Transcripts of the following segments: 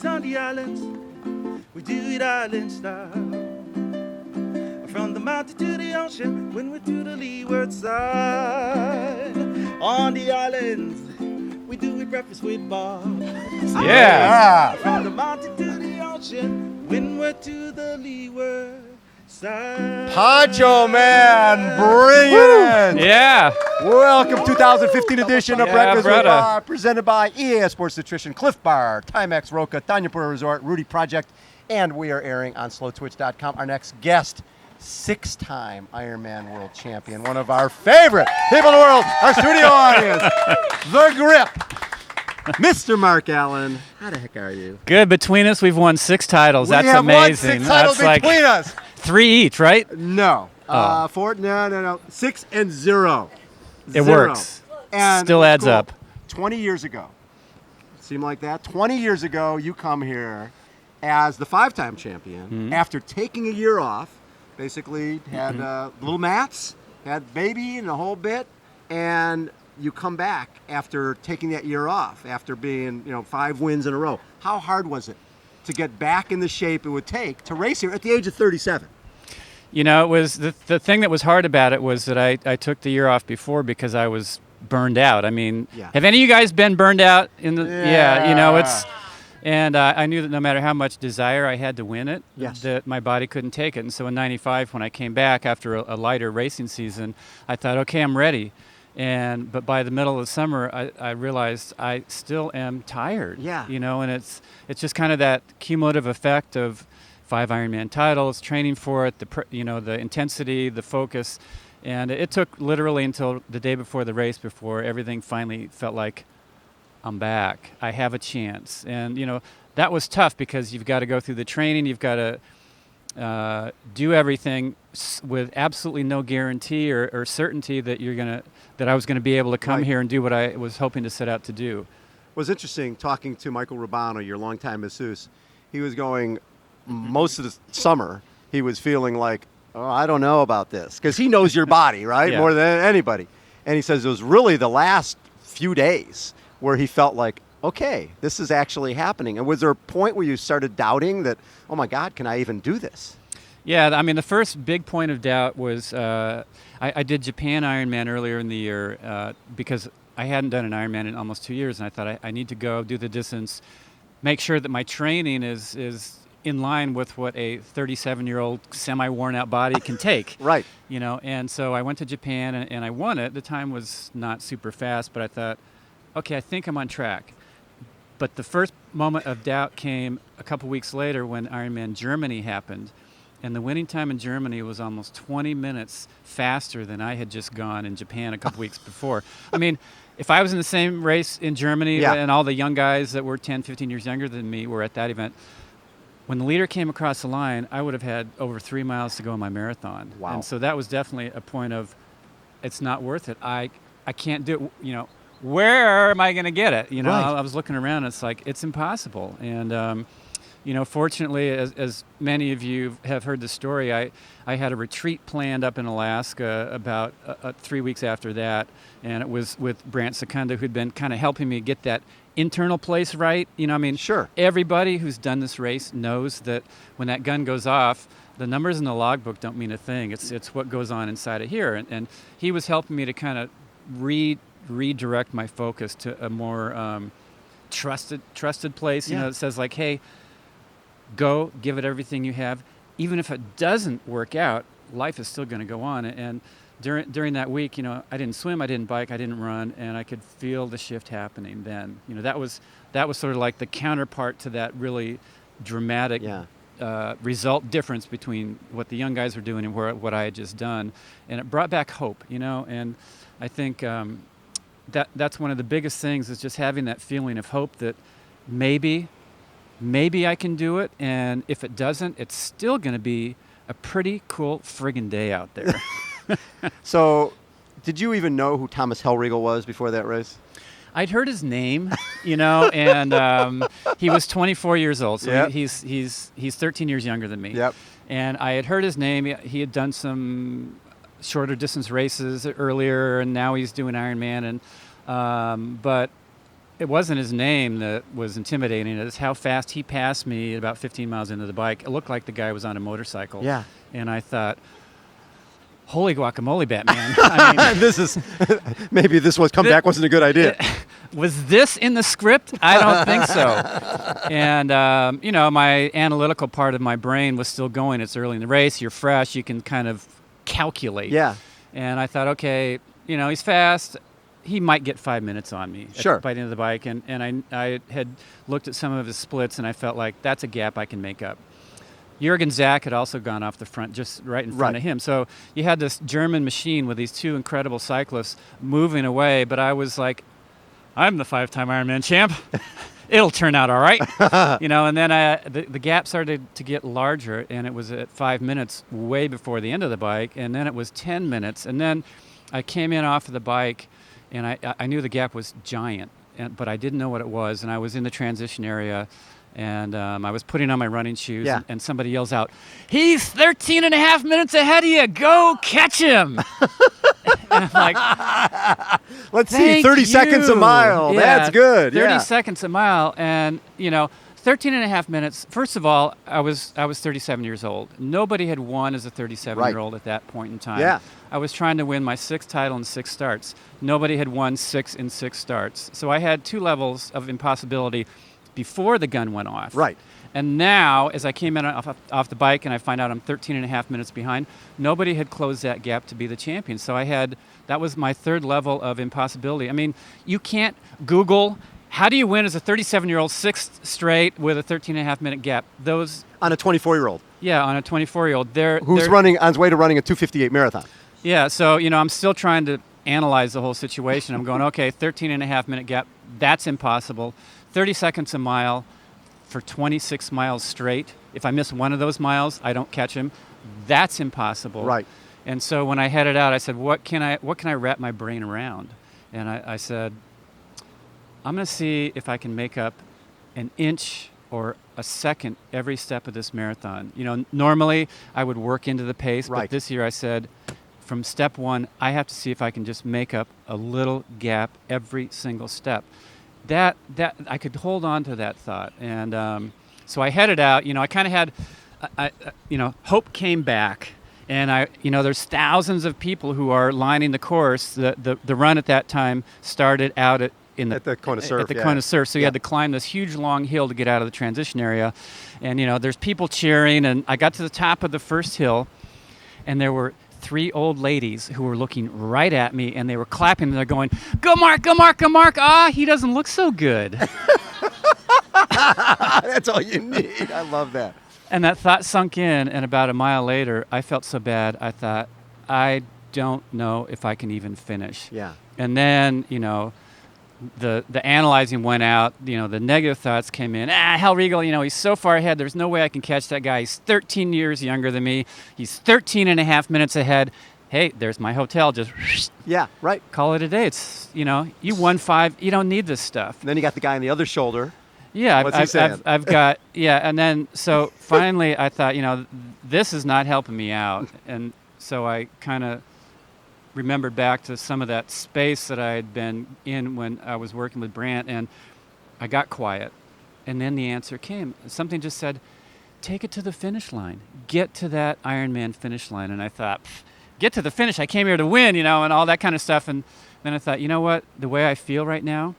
Yes, on the islands, we do it island style. From the mountain to the ocean, when we're to the leeward side. On the islands, we do it breakfast with Bob. Yeah. From the mountain to the ocean, when we're to the leeward side. Poncho Man, bring it in. Yeah. Welcome 2015 edition of Yeah, Breakfast with brother. Bob, presented by EAS Sports Nutrition, Cliff Bar, Timex Roca, Tanyapura Resort, Rudy Project, and we are airing on slowtwitch.com. Our next guest, 6-time Ironman world champion, one of our favorite people in the world, our studio audience, The Grip, Mr. Mark Allen. How the heck are you? Good. Between us, we've won 6 titles. We That's have won amazing. 6 titles That's between us. 3 each, right? No. Oh. 4, no. 6 and 0. It Zero. works. And Still adds cool. up. 20 years ago. Seem like that? 20 years ago, you come here as the 5-time champion after taking a year off. Basically, had little Mats, had baby and a whole bit, and you come back after taking that year off, after being 5 wins in a row. How hard was it to get back in the shape it would take to race here at the age of 37? You know, it was the thing that was hard about it was that I took the year off before because I was burned out. I mean, Yeah. have any of you guys been burned out in the? Yeah. You know, it's. And I knew that no matter how much desire I had to win it, Yes. that my body couldn't take it. And so in '95, when I came back after a lighter racing season, I thought, okay, I'm ready. But by the middle of the summer, I realized I still am tired. Yeah. You know, and it's just kind of that cumulative effect of 5 Ironman titles, training for it, the intensity, the focus, and it took literally until the day before the race before everything finally felt like I'm back. I have a chance. And, that was tough because you've got to go through the training. You've got to do everything with absolutely no guarantee or certainty that that I was going to be able to come Right. here and do what I was hoping to set out to do. It was interesting talking to Michael Rubano, your longtime masseuse. He was going, most of the summer, he was feeling like, oh, I don't know about this. Because he knows your body, right? Yeah. More than anybody. And he says it was really the last few days where he felt like, okay, this is actually happening. And was there a point where you started doubting that, oh my God, can I even do this? Yeah, I mean, the first big point of doubt was I did Japan Ironman earlier in the year because I hadn't done an Ironman in almost 2 years, and I thought I need to go do the distance, make sure that my training is in line with what a 37-year-old semi-worn out body can take. Right. And so I went to Japan and I won it. The time was not super fast, but I thought, okay, I think I'm on track. But the first moment of doubt came a couple weeks later when Ironman Germany happened. And the winning time in Germany was almost 20 minutes faster than I had just gone in Japan a couple weeks before. I mean, if I was in the same race in Germany Yeah. and all the young guys that were 10, 15 years younger than me were at that event, when the leader came across the line, I would have had over 3 miles to go in my marathon. Wow. And so that was definitely a point of, it's not worth it. I can't do it. Where am I going to get it? Right. I was looking around. It's like, it's impossible. And, fortunately, as many of you have heard the story, I had a retreat planned up in Alaska about 3 weeks after that. And it was with Brant Secunda, who'd been kind of helping me get that internal place right. Sure. Everybody who's done this race knows that when that gun goes off, the numbers in the logbook don't mean a thing. It's what goes on inside of here. And he was helping me to kind of redirect my focus to a more trusted place. Yeah. That says like, hey, go, give it everything you have. Even if it doesn't work out, life is still going to go on. And during that week, I didn't swim, I didn't bike, I didn't run, and I could feel the shift happening then. That was sort of like the counterpart to that really dramatic result difference between what the young guys were doing and what I had just done. And it brought back hope, and I think that's one of the biggest things is just having that feeling of hope that maybe I can do it, and if it doesn't, it's still going to be a pretty cool friggin' day out there. So, did you even know who Thomas Hellriegel was before that race? I'd heard his name, and he was 24 years old, so Yep. he's 13 years younger than me. Yep. And I had heard his name. He had done some shorter distance races earlier, and now he's doing Ironman. But it wasn't his name that was intimidating. It was how fast he passed me at about 15 miles into the bike. It looked like the guy was on a motorcycle. Yeah. And I thought, holy guacamole, Batman. I mean, Maybe this comeback wasn't a good idea. was this in the script? I don't think so. And, my analytical part of my brain was still going. It's early in the race. You're fresh. You can kind of calculate. Yeah. And I thought, okay, he's fast. He might get 5 minutes on me Sure. by the end of the bike. And I had looked at some of his splits, and I felt like that's a gap I can make up. Jürgen Zach had also gone off the front, just right in front of him. So you had this German machine with these two incredible cyclists moving away, but I was like, I'm the 5-time Ironman champ. It'll turn out all right. And then the gap started to get larger, and it was at 5 minutes way before the end of the bike, and then it was 10 minutes. And then I came in off of the bike, and I knew the gap was giant, but I didn't know what it was, and I was in the transition area, and I was putting on my running shoes, and somebody yells out, "He's 13 and a half minutes ahead of you. Go catch him." And I'm like, let's see, 30 seconds a mile. Yeah, That's good. 30 seconds a mile. And, 13 and a half minutes. First of all, I was 37 years old. Nobody had won as a 37-year-old at that point in time. Yeah. I was trying to win my 6th title in 6 starts. Nobody had won 6 in 6 starts. So I had 2 levels of impossibility before the gun went off. Right. And now, as I came in off the bike and I find out I'm 13 and a half minutes behind, nobody had closed that gap to be the champion. So that was my 3rd level of impossibility. I mean, you can't Google, how do you win as a 37-year-old 6th straight with a 13 and a half minute gap? Those... On a 24-year-old. Yeah, on a 24-year-old. Who's running on his way to running a 2:58 marathon. Yeah, so, I'm still trying to analyze the whole situation. I'm going, okay, 13 and a half minute gap, that's impossible. 30 seconds a mile for 26 miles straight. If I miss one of those miles, I don't catch him. That's impossible. Right. And so when I headed out, I said, what can I wrap my brain around? And I said, I'm going to see if I can make up an inch or a second every step of this marathon. Normally I would work into the pace, but this year I said, from step 1, I have to see if I can just make up a little gap every single step. That I could hold on to that thought, and so I headed out. I kind of had, hope came back, and there's thousands of people who are lining the course. The run at that time started out at the Kona Surf. At the Kona Surf, so you had to climb this huge long hill to get out of the transition area, and there's people cheering. And I got to the top of the first hill, and there were 3 old ladies who were looking right at me, and they were clapping, and they're going, "Go Mark, go Mark, go Mark. Ah, he doesn't look so good." That's all you need. I love that. And that thought sunk in, and about a mile later, I felt so bad. I thought, I don't know if I can even finish. Yeah. And then, the analyzing went out. The negative thoughts came in. Hal Regal, he's so far ahead. There's no way I can catch that guy. He's 13 years younger than me. He's 13 and a half minutes ahead. Hey, there's my hotel. Just call it a day. It's, you won 5. You don't need this stuff. And then you got the guy on the other shoulder. Yeah, What's he saying? I've got, and then, so finally I thought, this is not helping me out. And so I kind of remembered back to some of that space that I had been in when I was working with Brant, and I got quiet. And then the answer came. Something just said, take it to the finish line. Get to that Ironman finish line. And I thought, get to the finish. I came here to win, and all that kind of stuff. And then I thought, you know what? The way I feel right now,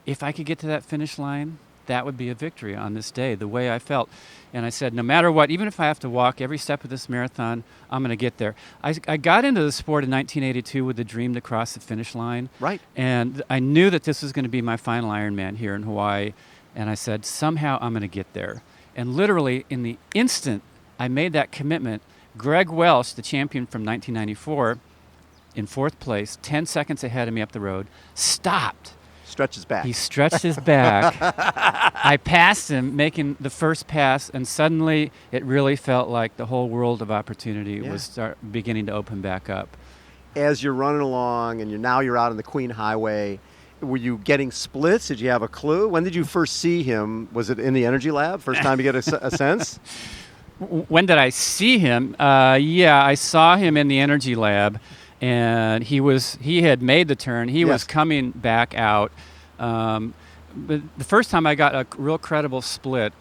if I could get to that finish line, that would be a victory on this day, the way I felt. And I said, no matter what, even if I have to walk every step of this marathon, I'm going to get there. I got into the sport in 1982 with the dream to cross the finish line. Right. And I knew that this was going to be my final Ironman here in Hawaii. And I said, somehow I'm going to get there. And literally, in the instant I made that commitment, Greg Welsh, the champion from 1994, in 4th place, 10 seconds ahead of me up the road, stopped. Stretch his back. He stretched his back. I passed him, making the first pass, and suddenly it really felt like the whole world of opportunity was beginning to open back up. As you're running along, and you're out on the Queen Highway, were you getting splits? Did you have a clue? When did you first see him? Was it in the Energy Lab? First time you get a sense? When did I see him? I saw him in the Energy Lab. And he had made the turn. He was coming back out. But the first time I got a real credible split,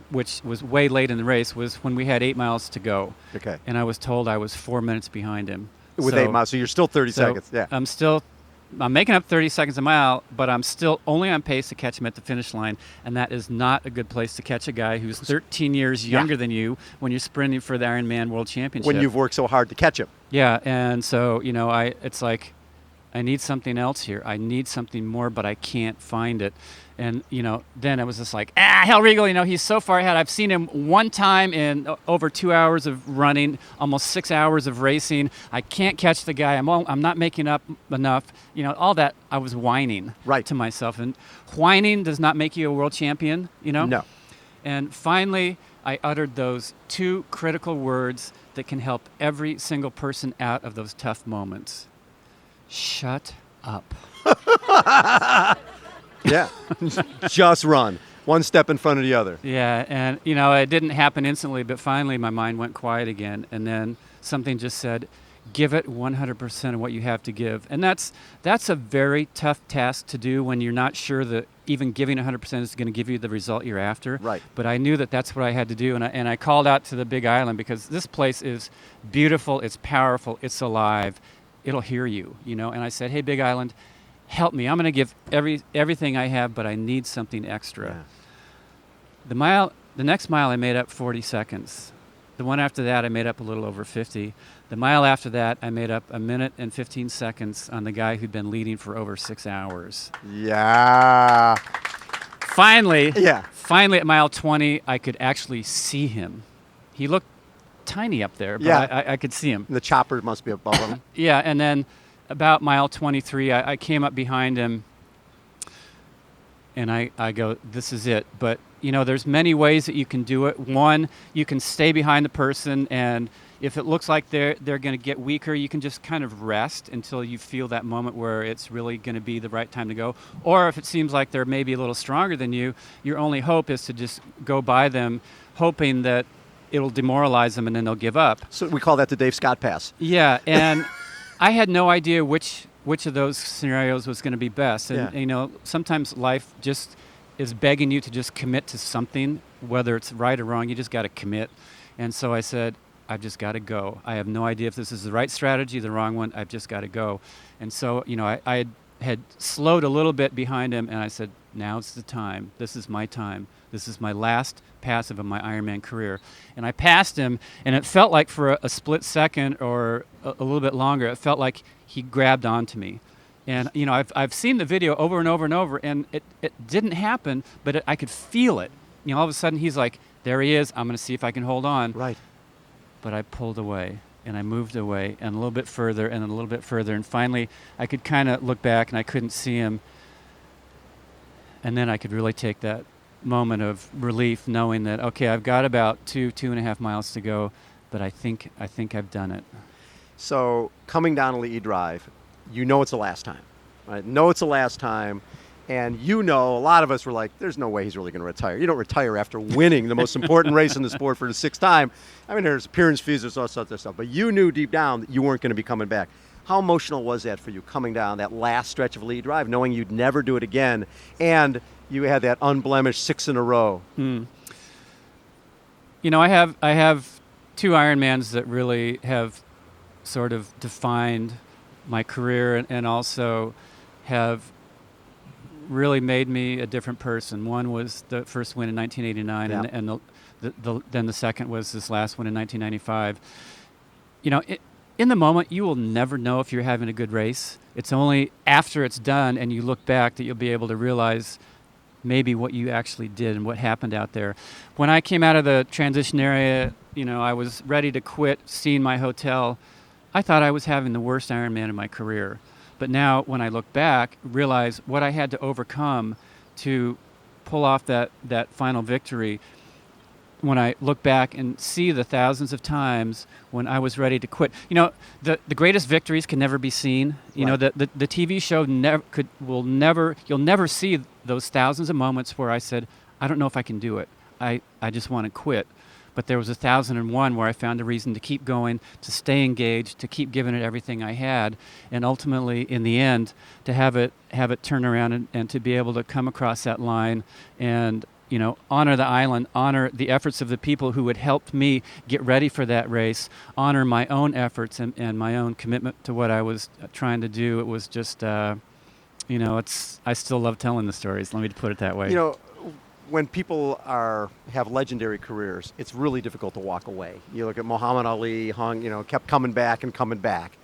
which was way late in the race, was when we had 8 miles to go. Okay. And I was told I was 4 minutes behind him. With 8 miles, so you're still 30 seconds. Yeah. I'm making up 30 seconds a mile, but I'm still only on pace to catch him at the finish line, and that is not a good place to catch a guy who's 13 years younger than you when you're sprinting for the Ironman World Championship. When you've worked so hard to catch him. Yeah, and so, it's like, I need something else here. I need something more, but I can't find it. And, then it was just like, Hell Regal, he's so far ahead. I've seen him one time in over 2 hours of running, almost 6 hours of racing. I can't catch the guy. I'm not making up enough. All that, I was whining to myself. And whining does not make you a world champion, No. And finally, I uttered those 2 critical words that can help every single person out of those tough moments. Shut up. Yeah. Just run. One step in front of the other. Yeah, and it didn't happen instantly, but finally my mind went quiet again, and then something just said, give it 100% of what you have to give. And that's a very tough task to do when you're not sure that even giving 100% is going to give you the result you're after. Right. But I knew that that's what I had to do, and I called out to the Big Island because this place is beautiful, it's powerful, it's alive. It'll hear you, And I said, hey, Big Island, help me. I'm going to give everything I have, but I need something extra. Yeah. The next mile, I made up 40 seconds. The one after that, I made up a little over 50. The mile after that, I made up 1 minute and 15 seconds on the guy who'd been leading for over 6 hours. Yeah. Finally, at mile 20, I could actually see him. He looked tiny up there, but I could see him. The chopper must be above him. Yeah, and then about mile 23, I came up behind him, and I go, this is it. But, there's many ways that you can do it. One, you can stay behind the person, and if it looks like they're going to get weaker, you can just kind of rest until you feel that moment where it's really going to be the right time to go. Or if it seems like they're maybe a little stronger than you, your only hope is to just go by them, hoping that it'll demoralize them and then they'll give up. So we call that the Dave Scott pass. Yeah, and I had no idea which of those scenarios was going to be best. And, sometimes life just is begging you to just commit to something, whether it's right or wrong. You just got to commit. And so I said, I've just got to go. I have no idea if this is the right strategy, the wrong one. I've just got to go. And so, I had slowed a little bit behind him, and I said, now's the time. This is my time. This is my last pass of my Ironman career. And I passed him, and it felt like for a split second or a little bit longer, it felt like he grabbed onto me. And, I've seen the video over and over and over, and it didn't happen, but I could feel it. All of a sudden, he's like, there he is. I'm going to see if I can hold on. Right. But I pulled away, and I moved away, and a little bit further, and a little bit further. And finally, I could kind of look back, and I couldn't see him. And then I could really take that moment of relief knowing that, okay, I've got about 2.5 miles to go, but I think I've done it. So coming down Ali'i Drive, it's the last time, right? It's the last time. And a lot of us were like, there's no way he's really going to retire. You don't retire after winning the most important race in the sport for the 6th time. I mean, there's appearance fees, there's all sorts of stuff. But you knew deep down that you weren't going to be coming back. How emotional was that for you coming down that last stretch of Ali'i Drive, knowing you'd never do it again, and you had that unblemished 6 in a row? I have 2 Ironmans that really have sort of defined my career and also have really made me a different person. One was the first win in 1989, and then the second was this last one in 1995. In the moment, you will never know if you're having a good race. It's only after it's done and you look back that you'll be able to realize maybe what you actually did and what happened out there. When I came out of the transition area, I was ready to quit, seeing my hotel. I thought I was having the worst Ironman in my career. But now, when I look back, realize what I had to overcome to pull off that final victory. When I look back and see the thousands of times when I was ready to quit. The greatest victories can never be seen. Right. The TV show you'll never see those thousands of moments where I said, I don't know if I can do it. I just want to quit. but there was 1,001 where I found a reason to keep going, to stay engaged, to keep giving it everything I had, and ultimately, in the end, to have it turn around and to be able to come across that line and honor the island, honor the efforts of the people who had helped me get ready for that race, honor my own efforts and my own commitment to what I was trying to do. It was just, I still love telling the stories. Let me put it that way. When people have legendary careers, it's really difficult to walk away. You look at Muhammad Ali, kept coming back and coming back.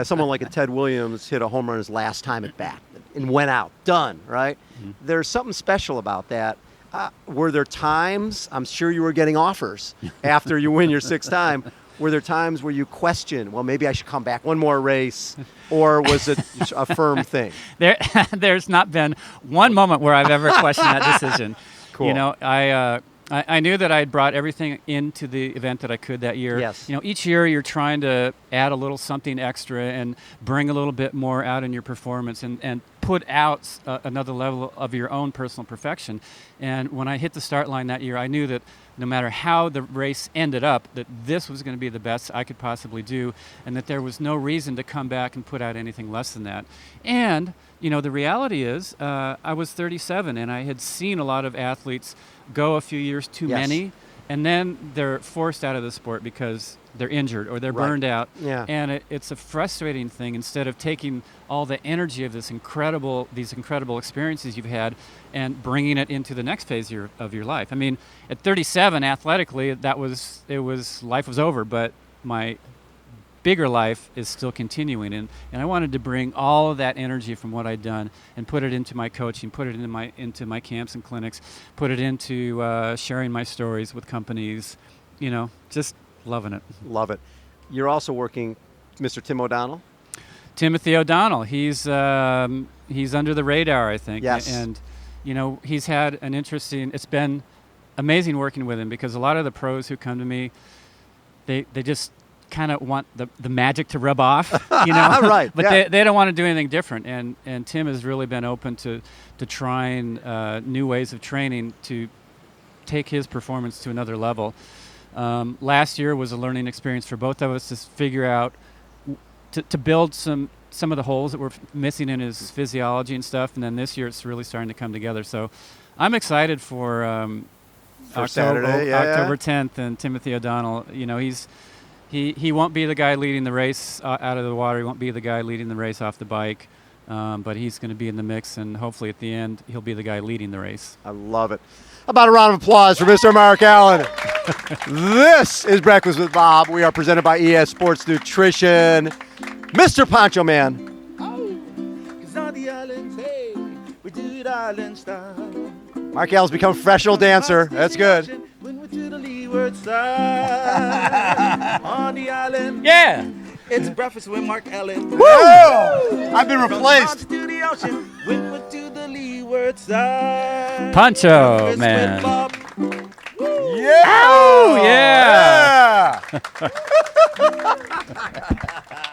Someone like a Ted Williams hit a home run his last time at bat and went out, done, right? Mm-hmm. There's something special about that. Were there times, I'm sure you were getting offers after you win your sixth time, were there times where you questioned, well, maybe I should come back one more race, or was it a firm thing? There's not been one moment where I've ever questioned that decision. Cool. I knew that I'd brought everything into the event that I could that year. Yes. Each year you're trying to add a little something extra and bring a little bit more out in your performance and put out another level of your own personal perfection. And when I hit the start line that year, I knew that no matter how the race ended up, that this was going to be the best I could possibly do, and that there was no reason to come back and put out anything less than that. And the reality is, I was 37, and I had seen a lot of athletes go a few years too Yes. many, and then they're forced out of the sport because they're injured or they're burned out. Yeah. And it's a frustrating thing. Instead of taking all the energy of these incredible experiences you've had and bringing it into the next phase of your life. I mean, at 37, athletically, life was over, but my bigger life is still continuing, and I wanted to bring all of that energy from what I'd done and put it into my coaching, put it into my camps and clinics, put it into sharing my stories with companies, just loving it. Love it. You're also working, Mr. Tim O'Donnell? Timothy O'Donnell, he's under the radar, I think. Yes. And he's had it's been amazing working with him, because a lot of the pros who come to me, they just kind of want the magic to rub off, Right. But yeah. they don't want to do anything different. And Tim has really been open to trying new ways of training to take his performance to another level. Last year was a learning experience for both of us to figure out, to build some of the holes that were missing in his physiology and stuff. And then this year it's really starting to come together. So I'm excited for Saturday, yeah. October 10th, and Timothy O'Donnell. He won't be the guy leading the race out of the water. He won't be the guy leading the race off the bike. But he's going to be in the mix, and hopefully at the end he'll be the guy leading the race. I love it. How about a round of applause for Mr. Mark Allen? This is Breakfast with Bob. We are presented by ES Sports Nutrition. Mr. Poncho Man. Oh, 'cause on the islands, hey, we do it island style. Mark Allen's become a professional dancer. That's good. When we're to the leeward side, on the island, Yeah. it's breakfast with Mark Allen. Woo! I've been From the replaced. mountains to the ocean, when we're to the leeward side. Poncho Breakfast Man. with Bob. Yeah! Oh, yeah. Yeah!